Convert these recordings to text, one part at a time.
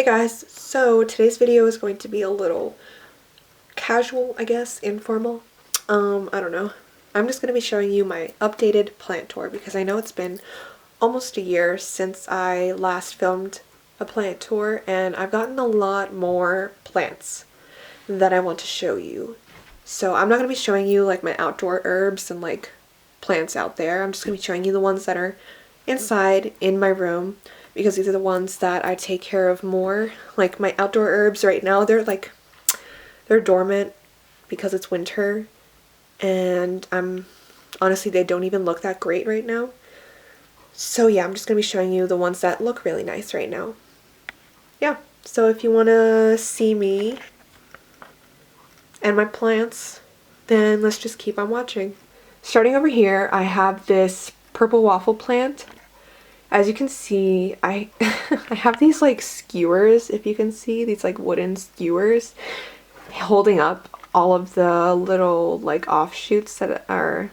Hey guys, so today's video is going to be a little casual, I guess, informal. I don't know. I'm just going to be showing you my updated plant tour because I know it's been almost a year since I last filmed a plant tour and I've gotten a lot more plants that I want to show you. So I'm not going to be showing you like my outdoor herbs and like plants out there. I'm just going to be showing you the ones that are inside in my room, because these are the ones that I take care of more. Like my outdoor herbs right now, they're dormant because it's winter, and honestly, they don't even look that great right now. So yeah, I'm just gonna be showing you the ones that look really nice right now. Yeah, so if you wanna see me and my plants, then let's just keep on watching. Starting over here, I have this purple waffle plant. As you can see, I I have these like skewers, if you can see, these like wooden skewers holding up all of the little like offshoots that are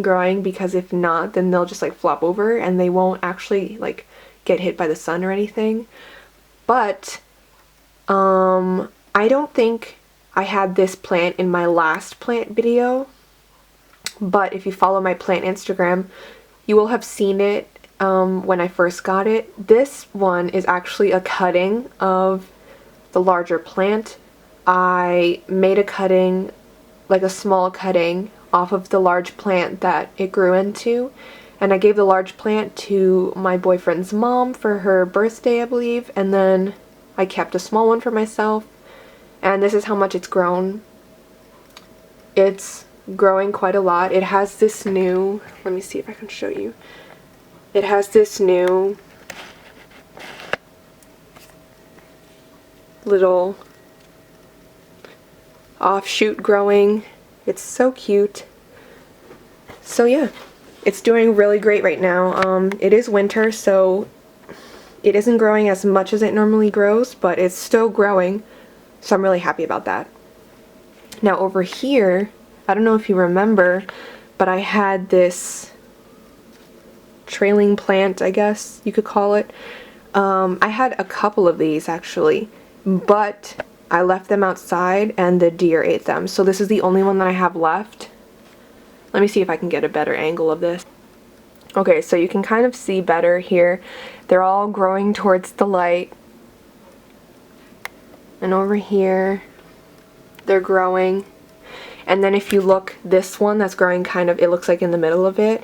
growing, because if not, then they'll just like flop over and they won't actually like get hit by the sun or anything. But I don't think I had this plant in my last plant video, but if you follow my plant Instagram, you will have seen it when I first got it. This one is actually a cutting of the larger plant. I made a cutting, like a small cutting, off of the large plant that it grew into, and I gave the large plant to my boyfriend's mom for her birthday, I believe, and then I kept a small one for myself, and this is how much it's grown. It's growing quite a lot. It has this new, let me see if I can show you. It has this new little offshoot growing. It's so cute. So yeah, it's doing really great right now. It is winter, so it isn't growing as much as it normally grows, but it's still growing, so I'm really happy about that. Now over here, I don't know if you remember, but I had this trailing plant, I guess you could call it. I had a couple of these actually, but I left them outside and the deer ate them. So this is the only one that I have left. Let me see if I can get a better angle of this. Okay, so you can kind of see better here. They're all growing towards the light. And over here, they're growing. And then if you look, this one that's growing kind of, it looks like in the middle of it.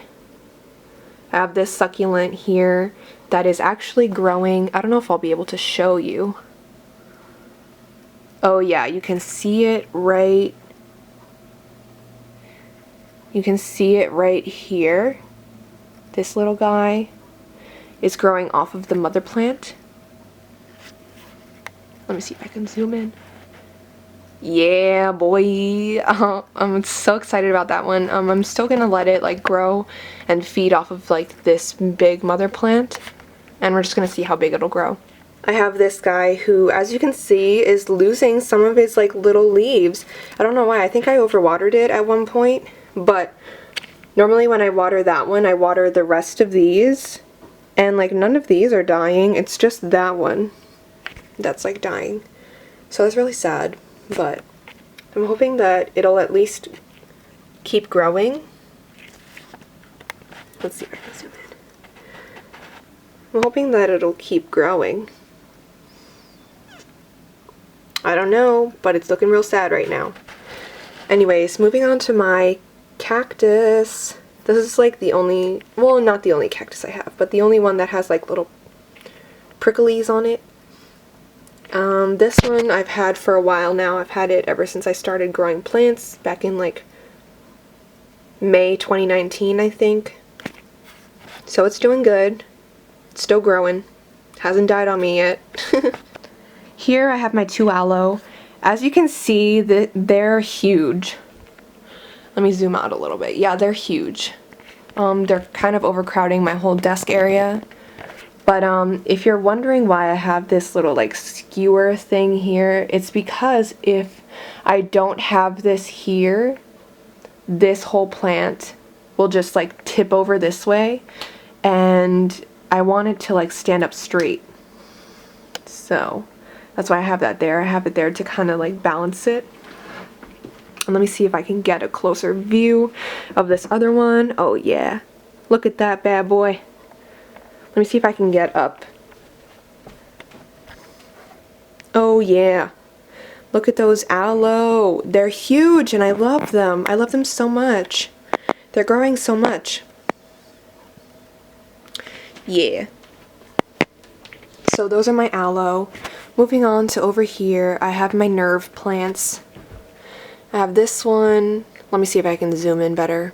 I have this succulent here that is actually growing. I don't know if I'll be able to show you. Oh yeah, you can see it right. You can see it right here. This little guy is growing off of the mother plant. Let me see if I can zoom in. Yeah, boy. I'm so excited about that one. I'm still gonna let it like grow and feed off of like this big mother plant, and we're just gonna see how big it'll grow. I have this guy who, as you can see, is losing some of his like little leaves. I don't know why. I think I overwatered it at one point, but normally when I water that one, I water the rest of these, and like none of these are dying. It's just that one that's like dying. So it's really sad. But I'm hoping that it'll at least keep growing. Let's see if I can zoom in. I'm hoping that it'll keep growing. I don't know, but it's looking real sad right now. Anyways, moving on to my cactus. This is like the only, well, not the only cactus I have, but the only one that has like little pricklies on it. This one I've had for a while now. I've had it ever since I started growing plants back in like May 2019, I think. So it's doing good. It's still growing. Hasn't died on me yet. Here I have my 2 aloe. As you can see, they're huge. Let me zoom out a little bit. Yeah, they're huge. They're kind of overcrowding my whole desk area. But if you're wondering why I have this little like skewer thing here, it's because if I don't have this here, this whole plant will just like tip over this way, and I want it to like stand up straight. So that's why I have that there. I have it there to kind of like balance it. And let me see if I can get a closer view of this other one. Oh yeah, look at that bad boy. Let me see if I can get up. Oh yeah, look at those aloe. They're huge and I love them. I love them so much. They're growing so much. Yeah. So those are my aloe. Moving on to over here, I have my nerve plants. I have this one. Let me see if I can zoom in better.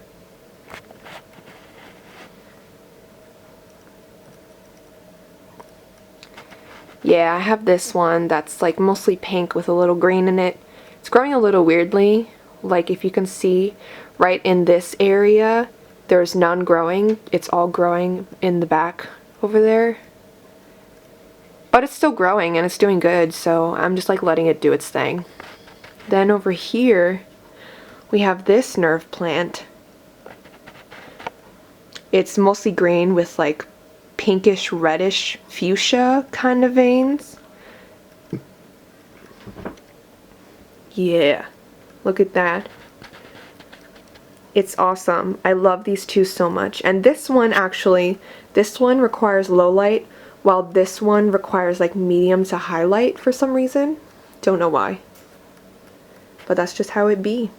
Yeah, I have this one that's like mostly pink with a little green in it. It's growing a little weirdly. Like if you can see right in this area, there's none growing. It's all growing in the back over there. But it's still growing and it's doing good, so I'm just like letting it do its thing. Then over here, we have this nerve plant. It's mostly green with like pinkish reddish fuchsia kind of veins. Yeah, look at that. It's awesome. I love these two so much. And this one actually, this one requires low light, while this one requires like medium to high light for some reason. Don't know why. But that's just how it be.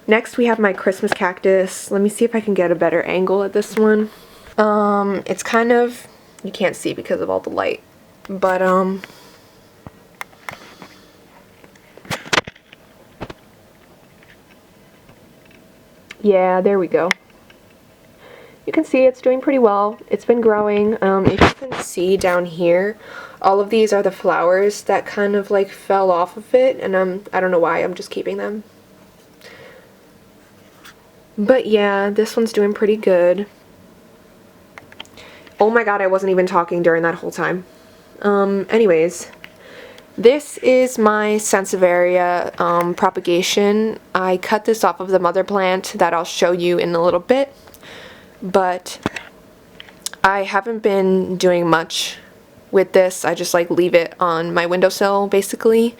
Next we have my Christmas cactus. Let me see if I can get a better angle at this one. It's kind of, you can't see because of all the light, but yeah, there we go. You can see it's doing pretty well. It's been growing. If you can see down here, all of these are the flowers that kind of like fell off of it, and I don't know why, I'm just keeping them. But yeah, this one's doing pretty good. Oh my god, I wasn't even talking during that whole time. Anyways, this is my Sansevieria propagation. I cut this off of the mother plant that I'll show you in a little bit. But I haven't been doing much with this. I just like leave it on my windowsill basically.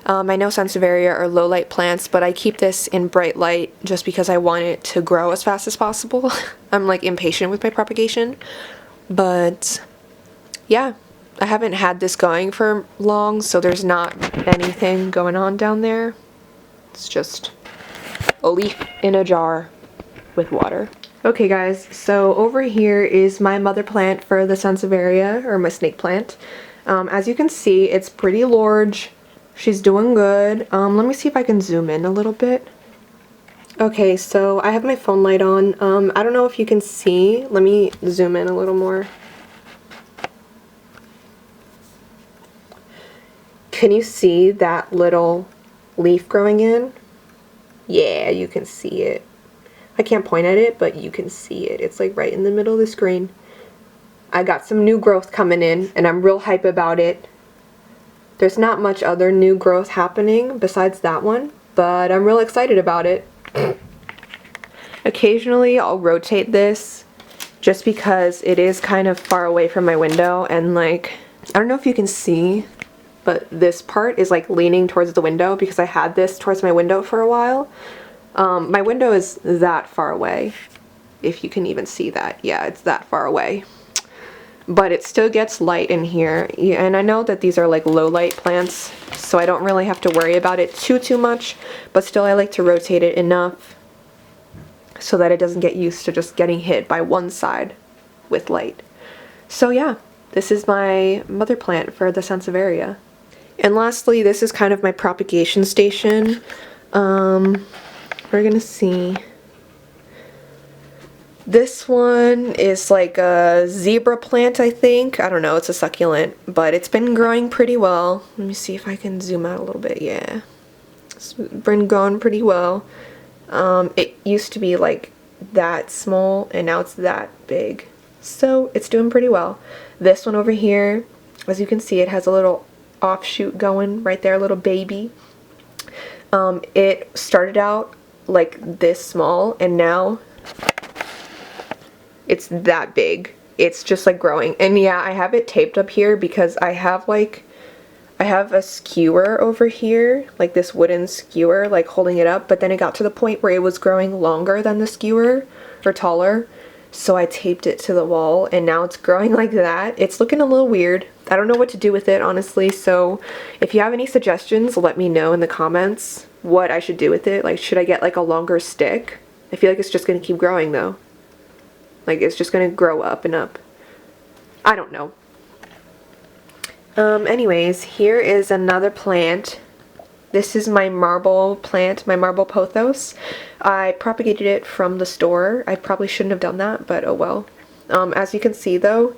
I know Sansevieria are low light plants, but I keep this in bright light just because I want it to grow as fast as possible. I'm like impatient with my propagation. But yeah, I haven't had this going for long, so there's not anything going on down there. It's just a leaf in a jar with water. Okay guys, so over here is my mother plant for the Sansevieria, or my snake plant. As you can see, it's pretty large. She's doing good. Let me see if I can zoom in a little bit. Okay, so I have my phone light on. I don't know if you can see. Let me zoom in a little more. Can you see that little leaf growing in? Yeah, you can see it. I can't point at it, but you can see it. It's like right in the middle of the screen. I got some new growth coming in, and I'm real hype about it. There's not much other new growth happening besides that one, but I'm real excited about it. Occasionally I'll rotate this just because it is kind of far away from my window, and like, I don't know if you can see, but this part is like leaning towards the window because I had this towards my window for a while. My window is that far away, if you can even see that. Yeah, it's that far away. But it still gets light in here, and I know that these are like low light plants, so I don't really have to worry about it too much, but still I like to rotate it enough so that it doesn't get used to just getting hit by one side with light. So yeah, this is my mother plant for the Sansevieria. And lastly, this is kind of my propagation station. We're gonna see. This one is like a zebra plant, I think. I don't know, it's a succulent, but it's been growing pretty well. Let me see if I can zoom out a little bit. Yeah, it's been growing pretty well. It used to be like that small, and now it's that big. So it's doing pretty well. This one over here, as you can see, it has a little offshoot going right there, a little baby. It started out like this small, and now it's that big. it's just like growing. And yeah, I have it taped up here because I have a skewer over here, like this wooden skewer, like holding it up, but then it got to the point where it was growing longer than the skewer, or taller, so I taped it to the wall, and now it's growing like that. It's looking a little weird. I don't know what to do with it, honestly, so if you have any suggestions, let me know in the comments what I should do with it. Like, should I get like a longer stick? I feel like it's just gonna keep growing though. Like, it's just gonna grow up and up. I don't know. Anyways, here is another plant. This is my marble plant, my marble pothos. I propagated it from the store. I probably shouldn't have done that, but oh well. As you can see though,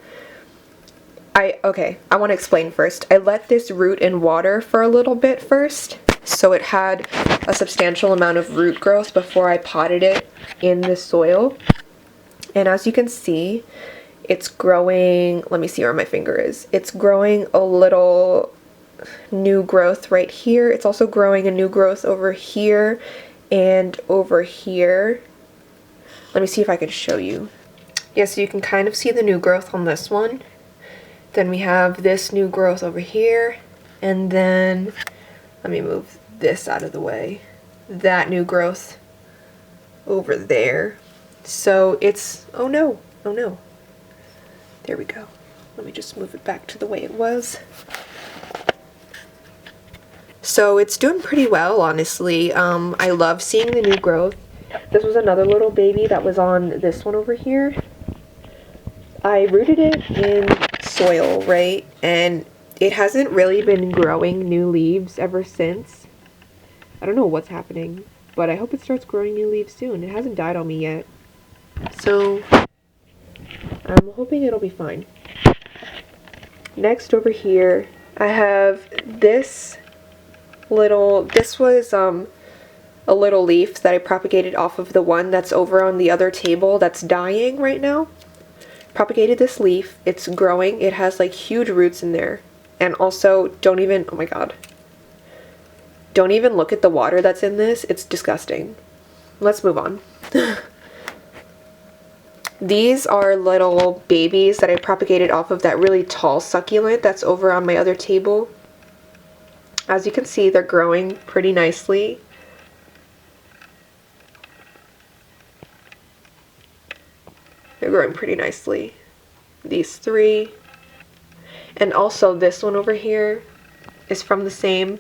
I want to explain first. I let this root in water for a little bit first, so it had a substantial amount of root growth before I potted it in the soil. And as you can see, it's growing, let me see where my finger is. It's growing a little new growth right here. It's also growing a new growth over here and over here. Let me see if I can show you. Yeah, so you can kind of see the new growth on this one. Then we have this new growth over here, and then, let me move this out of the way, that new growth over there. So it's, oh no, there we go. Let me just move it back to the way it was. So it's doing pretty well, honestly. I love seeing the new growth. This was another little baby that was on this one over here. I rooted it in soil, right? And it hasn't really been growing new leaves ever since. I don't know what's happening, but I hope it starts growing new leaves soon. It hasn't died on me yet. So I'm hoping it'll be fine. Next over here, I have this was a little leaf that I propagated off of the one that's over on the other table that's dying right now. Propagated this leaf, it's growing, it has like huge roots in there. And also, don't even, oh my god. Don't even look at the water that's in this, it's disgusting. Let's move on. These are little babies that I propagated off of that really tall succulent that's over on my other table. As you can see, they're growing pretty nicely. They're growing pretty nicely. These three. And also this one over here is from the same.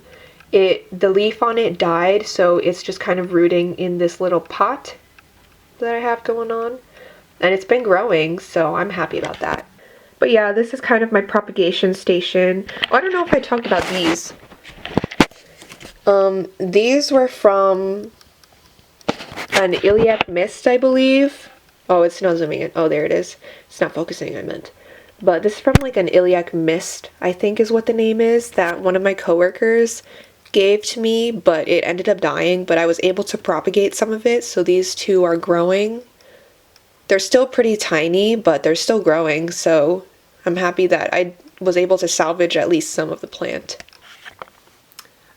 The leaf on it died, so it's just kind of rooting in this little pot that I have going on. And it's been growing, so I'm happy about that. But yeah, this is kind of my propagation station. Oh, I don't know if I talked about these. These were from an iliac mist, I believe. Oh, it's not zooming in. Oh, there it is. It's not focusing, I meant. But this is from like an iliac mist, I think is what the name is, that one of my coworkers gave to me, but it ended up dying, but I was able to propagate some of it, so these two are growing. They're still pretty tiny, but they're still growing, so I'm happy that I was able to salvage at least some of the plant.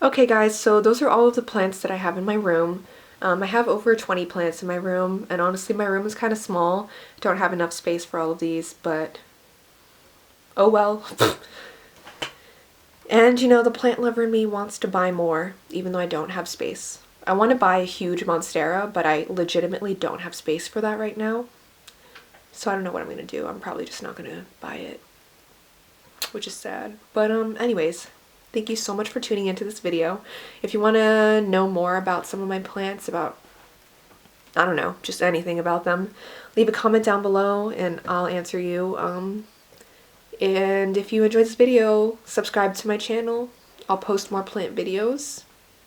Okay guys, so those are all of the plants that I have in my room. I have over 20 plants in my room, and honestly my room is kind of small. I don't have enough space for all of these, but oh well. And you know, the plant lover in me wants to buy more, even though I don't have space. I want to buy a huge monstera, but I legitimately don't have space for that right now. So I don't know what I'm going to do. I'm probably just not going to buy it, which is sad. But anyways, thank you so much for tuning into this video. If you want to know more about some of my plants, about, I don't know, just anything about them, leave a comment down below and I'll answer you. And if you enjoyed this video, subscribe to my channel. I'll post more plant videos,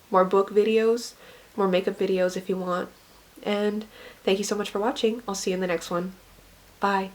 more book videos, more makeup videos if you want. And thank you so much for watching. I'll see you in the next one. Bye.